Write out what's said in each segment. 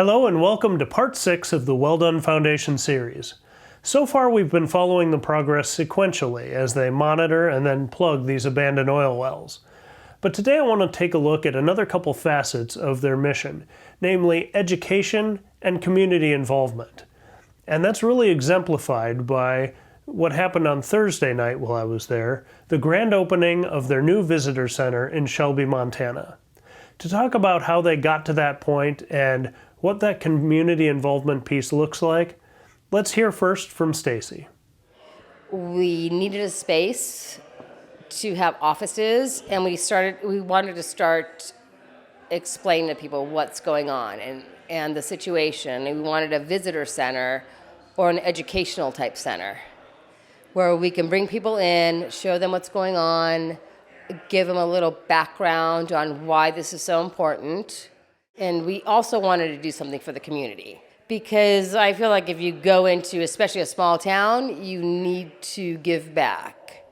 Hello and welcome to part 6 of the Well Done Foundation series. So far we've been following the progress sequentially as they monitor and then plug these abandoned oil wells. But today I want to take a look at another couple facets of their mission, namely education and community involvement. And that's really exemplified by what happened on Thursday night while I was there, the grand opening of their new visitor center in Shelby, Montana. To talk about how they got to that point and what that community involvement piece looks like, let's hear first from Stacy. We needed a space to have offices, and we wanted to start explaining to people what's going on and the situation. And we wanted a visitor center or an educational type center where we can bring people in, show them what's going on, give them a little background on why this is so important. And we also wanted to do something for the community, because I feel like if you go into, especially a small town, you need to give back.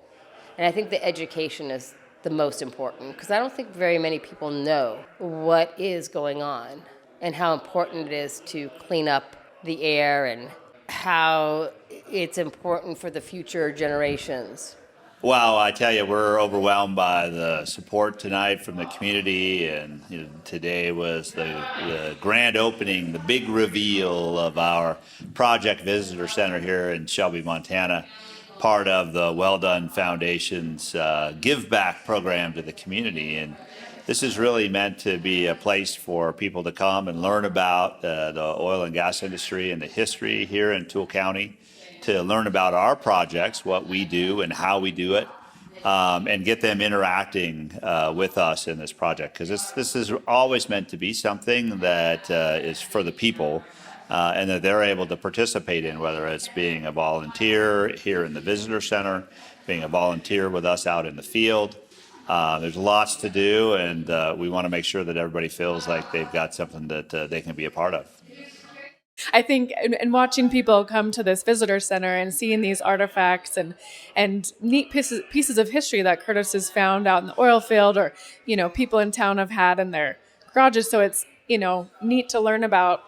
And I think the education is the most important, because I don't think very many people know what is going on and how important it is to clean up the air and how it's important for the future generations. Well, I tell you, we're overwhelmed by the support tonight from the community, and today was the grand opening, the big reveal of our Project Visitor Center here in Shelby, Montana, part of the Well Done Foundation's Give Back program to the community. And this is really meant to be a place for people to come and learn about the oil and gas industry and the history here in Toole County, to learn about our projects, what we do and how we do it, and get them interacting with us in this project. Because this is always meant to be something that is for the people and that they're able to participate in, whether it's being a volunteer here in the visitor center, being a volunteer with us out in the field. There's lots to do, and we want to make sure that everybody feels like they've got something that they can be a part of. I think, and watching people come to this visitor center and seeing these artifacts and neat pieces of history that Curtis has found out in the oil field, or, people in town have had in their garages. So it's, neat to learn about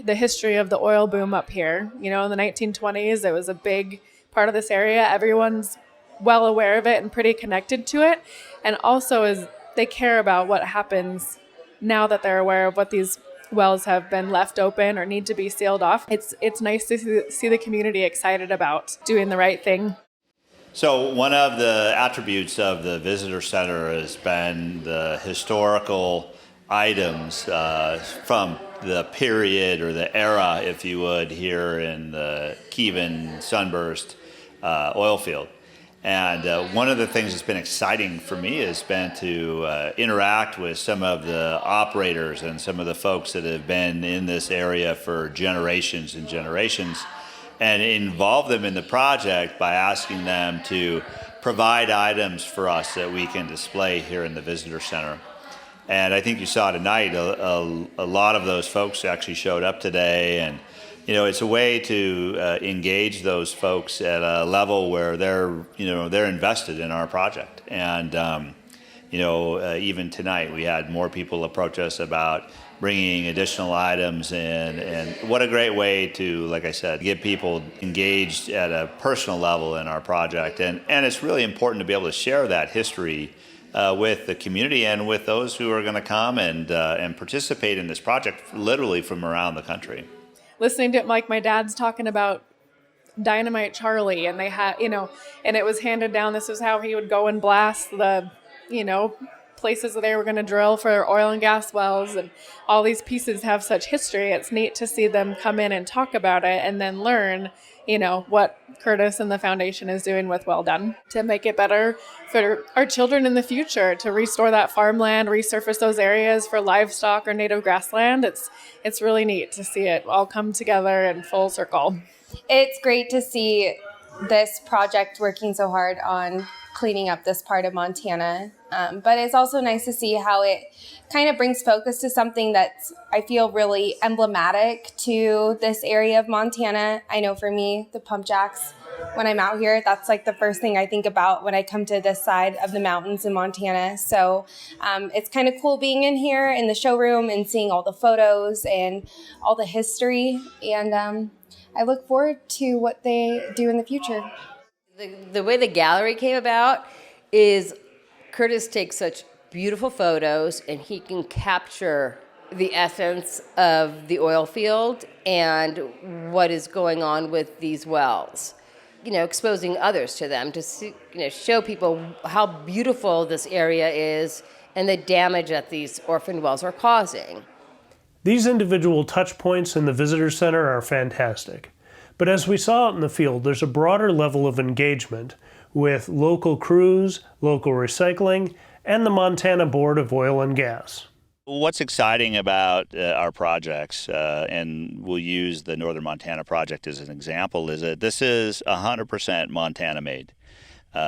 the history of the oil boom up here. In the 1920s, it was a big part of this area. Everyone's well aware of it and pretty connected to it. And also is they care about what happens now that they're aware of what these wells have been left open or need to be sealed off. It's nice to see the community excited about doing the right thing. So one of the attributes of the visitor center has been the historical items from the period or the era, if you would, here in the Kevin Sunburst oil field. And one of the things that's been exciting for me has been to interact with some of the operators and some of the folks that have been in this area for generations and generations, and involve them in the project by asking them to provide items for us that we can display here in the visitor center. And I think you saw tonight a lot of those folks actually showed up today, and it's a way to engage those folks at a level where they're invested in our project. And even tonight we had more people approach us about bringing additional items in, and what a great way to, like I said, get people engaged at a personal level in our project. And it's really important to be able to share that history with the community and with those who are going to come and participate in this project literally from around the country. Listening to my dad's talking about Dynamite Charlie, and they had, and it was handed down. This is how he would go and blast the, places that they were going to drill for oil and gas wells, and all these pieces have such history. It's neat to see them come in and talk about it and then learn, what Curtis and the foundation is doing with Well Done to make it better for our children in the future, to restore that farmland, resurface those areas for livestock or native grassland. It's really neat to see it all come together in full circle. It's great to see this project working so hard on cleaning up this part of Montana. But it's also nice to see how it kind of brings focus to something that's, I feel, really emblematic to this area of Montana. I know for me, the pump jacks, when I'm out here, that's like the first thing I think about when I come to this side of the mountains in Montana. So it's kind of cool being in here in the showroom and seeing all the photos and all the history. And I look forward to what they do in the future. The way the gallery came about is Curtis takes such beautiful photos and he can capture the essence of the oil field and what is going on with these wells. Exposing others to them to see, show people how beautiful this area is and the damage that these orphaned wells are causing. These individual touch points in the visitor center are fantastic. But as we saw out in the field, there's a broader level of engagement with local crews, local recycling, and the Montana Board of Oil and Gas. What's exciting about our projects, and we'll use the Northern Montana project as an example, is that this is 100% Montana made.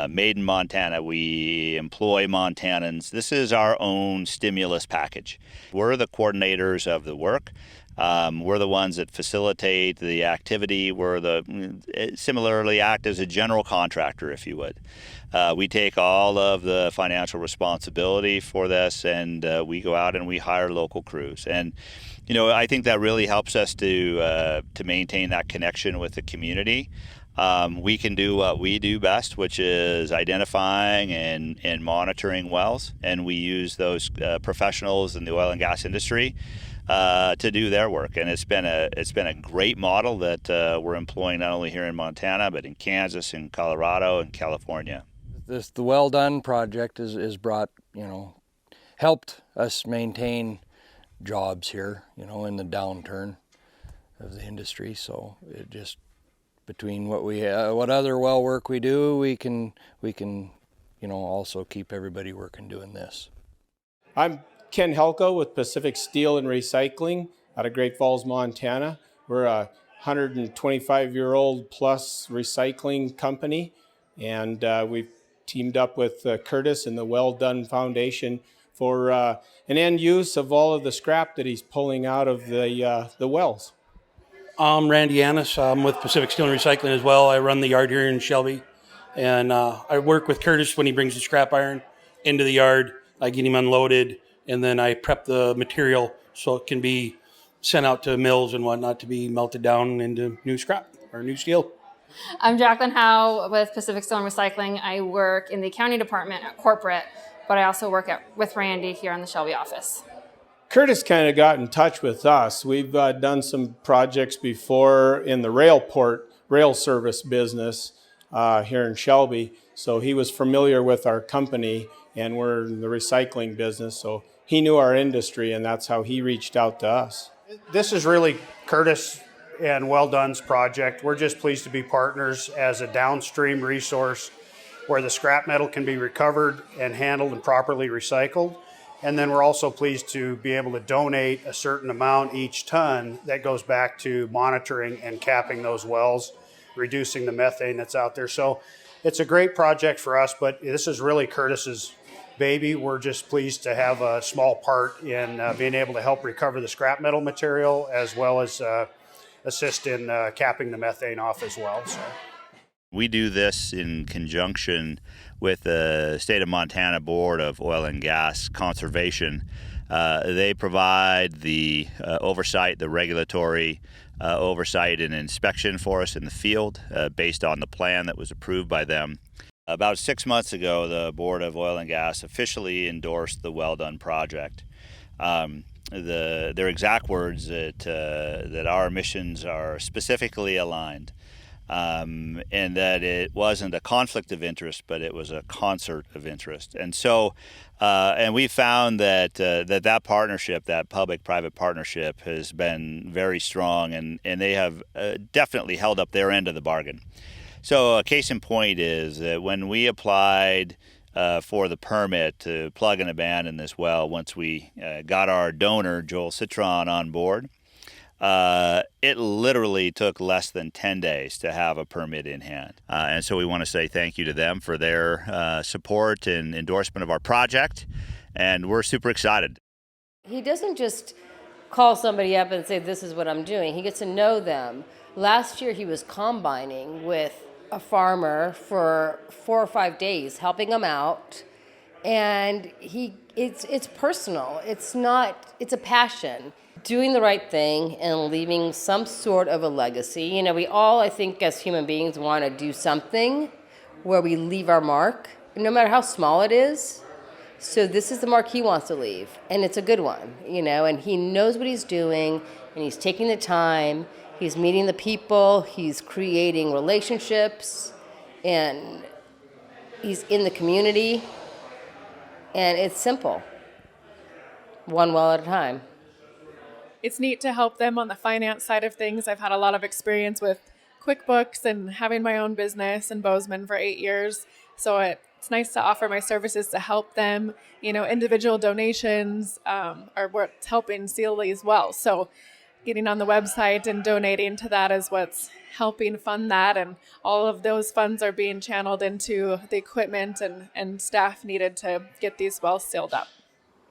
Made in Montana, we employ Montanans. This is our own stimulus package. We're the coordinators of the work. We're the ones that facilitate the activity. Similarly act as a general contractor, if you would. We take all of the financial responsibility for this, and we go out and we hire local crews. And I think that really helps us to maintain that connection with the community. We can do what we do best, which is identifying and monitoring wells, and we use those professionals in the oil and gas industry to do their work. And it's been a great model that we're employing not only here in Montana, but in Kansas, in Colorado, and California. The Well Done project is brought, helped us maintain jobs here, in the downturn of the industry. So it just, between what other well work we do, we can also keep everybody working doing this. I'm Ken Helko with Pacific Steel and Recycling out of Great Falls, Montana. We're a 125-year-old plus recycling company, and we've teamed up with Curtis and the Well Done Foundation for an end use of all of the scrap that he's pulling out of the wells. I'm Randy Annis. I'm with Pacific Steel and Recycling as well. I run the yard here in Shelby, and I work with Curtis when he brings the scrap iron into the yard. I get him unloaded, and then I prep the material so it can be sent out to mills and whatnot to be melted down into new scrap or new steel. I'm Jacqueline Howe with Pacific Steel and Recycling. I work in the accounting department at corporate, but I also work with Randy here in the Shelby office. Curtis kind of got in touch with us. We've done some projects before in the rail service business here in Shelby. So he was familiar with our company, and we're in the recycling business. So he knew our industry, and that's how he reached out to us. This is really Curtis and Well Done's project. We're just pleased to be partners as a downstream resource where the scrap metal can be recovered and handled and properly recycled. And then we're also pleased to be able to donate a certain amount each ton that goes back to monitoring and capping those wells, reducing the methane that's out there. So it's a great project for us, but this is really Curtis's baby. We're just pleased to have a small part in being able to help recover the scrap metal material as well as assist in capping the methane off as well. So we do this in conjunction with the State of Montana Board of Oil and Gas Conservation. They provide the oversight, the regulatory oversight and inspection for us in the field based on the plan that was approved by them. About 6 months ago, the Board of Oil and Gas officially endorsed the Well Done project. Their exact words that our emissions are specifically aligned. And that it wasn't a conflict of interest, but it was a concert of interest. And so, and we found that that partnership, that public-private partnership, has been very strong, and they have definitely held up their end of the bargain. So a case in point is that when we applied for the permit to plug and abandon this well, once we got our donor, Joel Citron, on board, It literally took less than 10 days to have a permit in hand. And so we want to say thank you to them for their support and endorsement of our project. And we're super excited. He doesn't just call somebody up and say, this is what I'm doing. He gets to know them. Last year he was combining with a farmer for 4 or 5 days, helping him out. And it's personal. It's a passion. Doing the right thing and leaving some sort of a legacy. You know, we all, I think, as human beings want to do something where we leave our mark, no matter how small it is. So this is the mark he wants to leave, and it's a good one, you know, and he knows what he's doing, and he's taking the time, he's meeting the people, he's creating relationships, and he's in the community, and it's simple. One well at a time. It's neat to help them on the finance side of things. I've had a lot of experience with QuickBooks and having my own business in Bozeman for 8 years. So it's nice to offer my services to help them. You know, individual donations are what's helping seal as well. So getting on the website and donating to that is what's helping fund that. And all of those funds are being channeled into the equipment and staff needed to get these wells sealed up.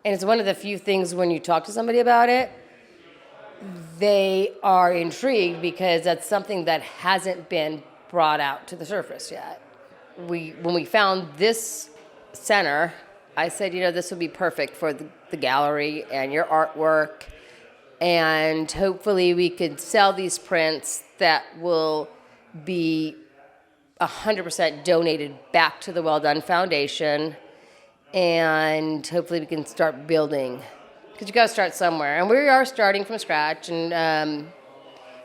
And it's one of the few things when you talk to somebody about it, they are intrigued because that's something that hasn't been brought out to the surface yet. When we found this center, I said, you know, this would be perfect for the gallery and your artwork, and hopefully we could sell these prints that will be 100% donated back to the Well Done Foundation, and hopefully we can start building. Because you got to start somewhere. And we are starting from scratch, and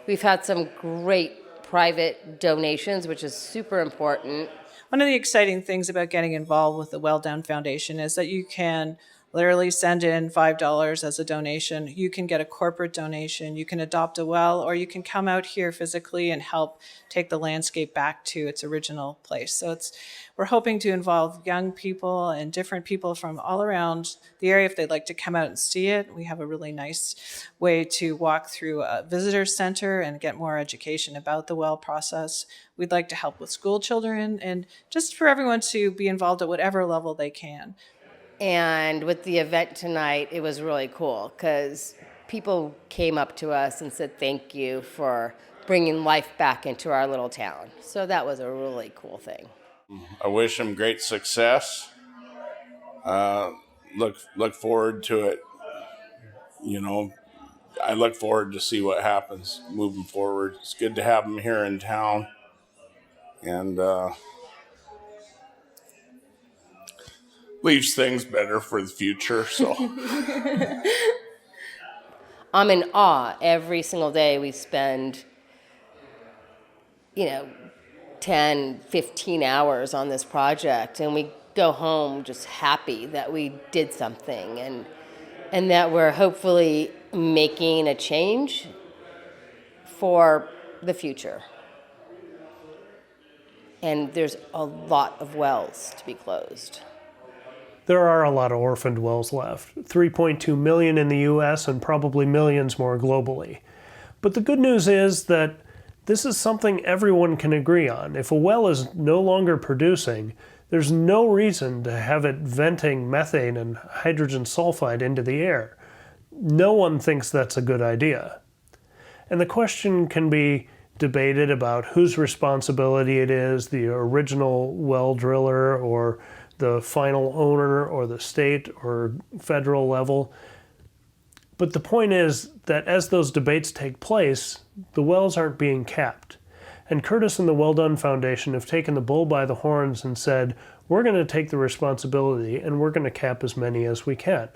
we've had some great private donations, which is super important. One of the exciting things about getting involved with the Well Done Foundation is that you can literally send in $5 as a donation. You can get a corporate donation. You can adopt a well, or you can come out here physically and help take the landscape back to its original place. So we're hoping to involve young people and different people from all around the area if they'd like to come out and see it. We have a really nice way to walk through a visitor center and get more education about the well process. We'd like to help with school children and just for everyone to be involved at whatever level they can. And with the event tonight, it was really cool because people came up to us and said thank you for bringing life back into our little town. So that was a really cool thing. I wish them great success. Look forward to it. You know, I look forward to see what happens moving forward. It's good to have them here in town, and leaves things better for the future. So I'm in awe every single day. We spend, 10, 15 hours on this project, and we go home just happy that we did something and that we're hopefully making a change for the future. And there's a lot of wells to be closed. There are a lot of orphaned wells left, 3.2 million in the US and probably millions more globally. But the good news is that this is something everyone can agree on. If a well is no longer producing, there's no reason to have it venting methane and hydrogen sulfide into the air. No one thinks that's a good idea. And the question can be debated about whose responsibility it is, the original well driller or the final owner or the state or federal level. But the point is that as those debates take place, the wells aren't being capped. And Curtis and the Well Done Foundation have taken the bull by the horns and said, we're going to take the responsibility and we're going to cap as many as we can.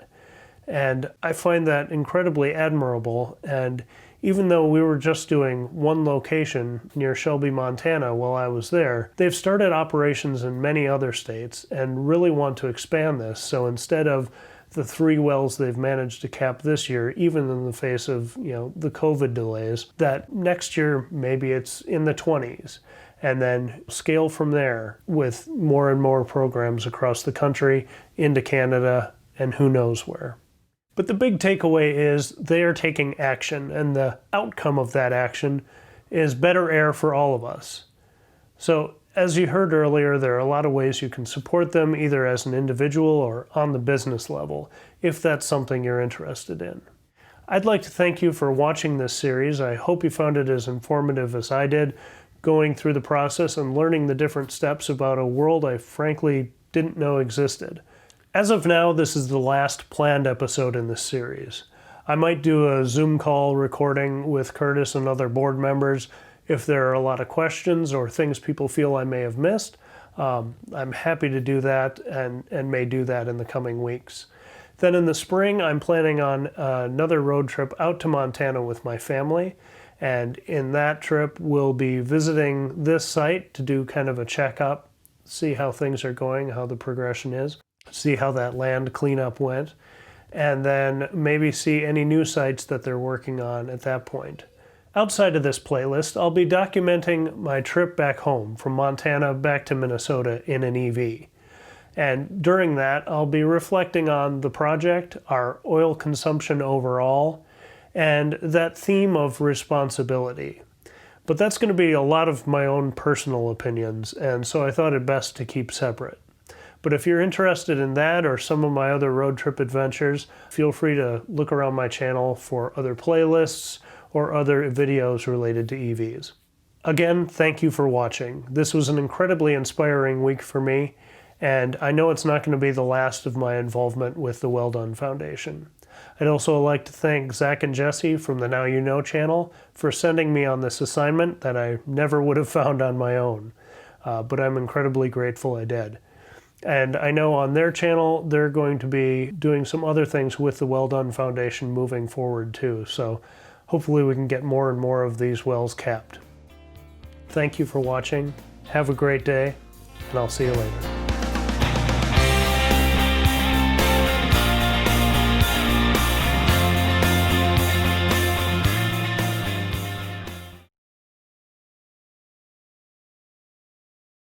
And I find that incredibly admirable. And even though we were just doing one location near Shelby, Montana while I was there, they've started operations in many other states and really want to expand this. So instead of the 3 wells they've managed to cap this year, even in the face of the COVID delays, that next year maybe it's in the 20s, and then scale from there with more and more programs across the country, into Canada, and who knows where. But the big takeaway is they are taking action, and the outcome of that action is better air for all of us. So, as you heard earlier, there are a lot of ways you can support them, either as an individual or on the business level, if that's something you're interested in. I'd like to thank you for watching this series. I hope you found it as informative as I did, going through the process and learning the different steps about a world I frankly didn't know existed. As of now, this is the last planned episode in this series. I might do a Zoom call recording with Curtis and other board members if there are a lot of questions or things people feel I may have missed. I'm happy to do that and may do that in the coming weeks. Then in the spring, I'm planning on another road trip out to Montana with my family. And in that trip, we'll be visiting this site to do kind of a checkup, see how things are going, how the progression is, see how that land cleanup went, and then maybe see any new sites that they're working on at that point. Outside of this playlist, I'll be documenting my trip back home from Montana back to Minnesota in an EV. And during that, I'll be reflecting on the project, our oil consumption overall, and that theme of responsibility. But that's going to be a lot of my own personal opinions, and so I thought it best to keep separate. But if you're interested in that or some of my other road trip adventures, feel free to look around my channel for other playlists or other videos related to EVs. Again, thank you for watching. This was an incredibly inspiring week for me, and I know it's not going to be the last of my involvement with the Well Done Foundation. I'd also like to thank Zach and Jesse from the Now You Know channel for sending me on this assignment that I never would have found on my own, but I'm incredibly grateful I did. And I know on their channel, they're going to be doing some other things with the Well Done Foundation moving forward too, so hopefully we can get more and more of these wells capped. Thank you for watching, have a great day, and I'll see you later.